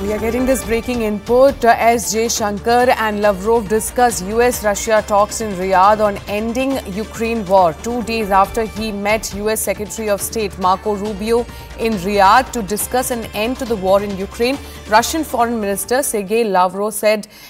We are getting this breaking input. S. Jaishankar and Lavrov discuss US-Russia talks in Riyadh on ending Ukraine war 2 days after he met US Secretary of State Marco Rubio in Riyadh to discuss an end to the war in Ukraine. Russian Foreign Minister Sergei Lavrov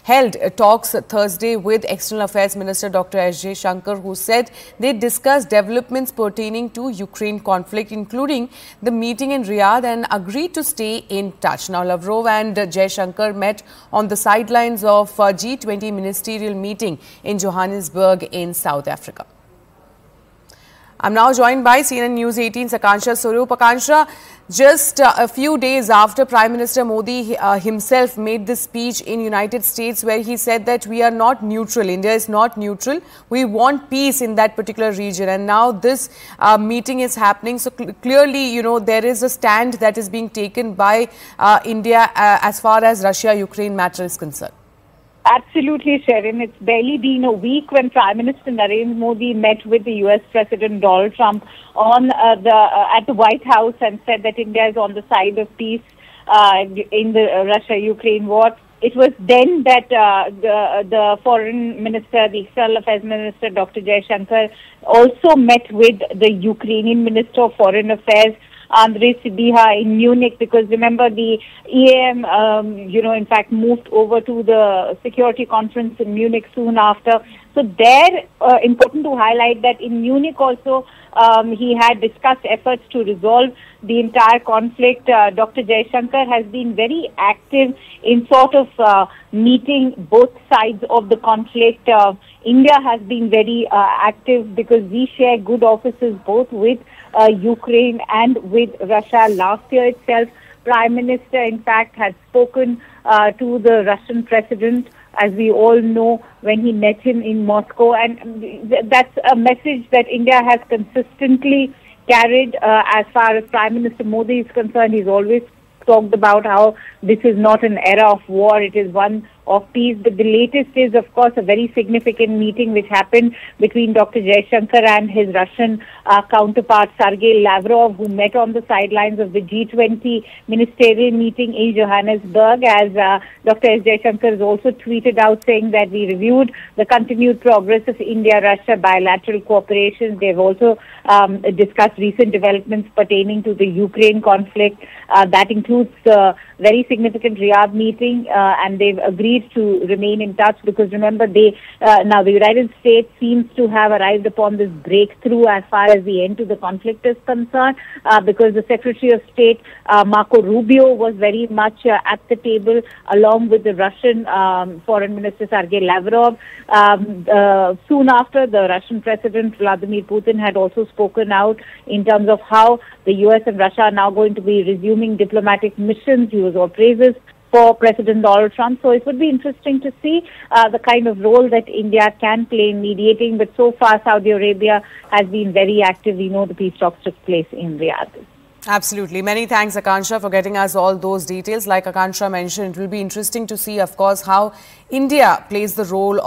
held talks Thursday with External Affairs Minister Dr. S. Jaishankar, who said they discussed developments pertaining to Ukraine conflict, including the meeting in Riyadh, and agreed to stay in touch. Now, Lavrov and Jaishankar met on the sidelines of G20 ministerial meeting in Johannesburg in South Africa. I'm now joined by CNN News 18's Akansha Swarup. Akansha, just a few days after Prime Minister Modi himself made this speech in United States where he said that we are not neutral, India is not neutral, we want peace in that particular region, and now this meeting is happening. So clearly, you know, there is a stand that is being taken by India as far as Russia-Ukraine matter is concerned. Absolutely, Sharon. It's barely been a week when Prime Minister Narendra Modi met with the US President Donald Trump on at the White House and said that India is on the side of peace in the Russia-Ukraine war. It was then that the Foreign Minister, the External Affairs Minister, Dr. Jaishankar, also met with the Ukrainian Minister of Foreign Affairs, Andrei Sybiha, in Munich, because remember the EAM, in fact moved over to the security conference in Munich soon after. So there, important to highlight that in Munich also he had discussed efforts to resolve the entire conflict. Dr. Jaishankar has been very active in sort of meeting both sides of the conflict. India has been very active because we share good offices both with Ukraine and with Russia. Last year itself, Prime Minister, in fact, had spoken to the Russian President, as we all know, when he met him in Moscow. And that's a message that India has consistently carried as far as Prime Minister Modi is concerned. He's always talked about how this is not an era of war, it is one of peace. But the latest is, of course, a very significant meeting which happened between Dr. Jaishankar and his Russian counterpart Sergei Lavrov, who met on the sidelines of the G20 ministerial meeting in Johannesburg. As Dr. S. Jaishankar has also tweeted out saying that we reviewed the continued progress of India-Russia bilateral cooperation. They've also discussed recent developments pertaining to the Ukraine conflict. That includes the very significant Riyadh meeting, and they've agreed to remain in touch because remember now the United States seems to have arrived upon this breakthrough as far as the end to the conflict is concerned, because the Secretary of State Marco Rubio was very much at the table along with the Russian Foreign Minister Sergei Lavrov. Soon after, the Russian President Vladimir Putin had also spoken out in terms of how the US and Russia are now going to be resuming diplomatic missions. He was all praises for President Donald Trump. So it would be interesting to see the kind of role that India can play in mediating. But so far, Saudi Arabia has been very active. We know the peace talks took place in Riyadh. Absolutely. Many thanks, Akansha, for getting us all those details. Like Akansha mentioned, it will be interesting to see, of course, how India plays the role of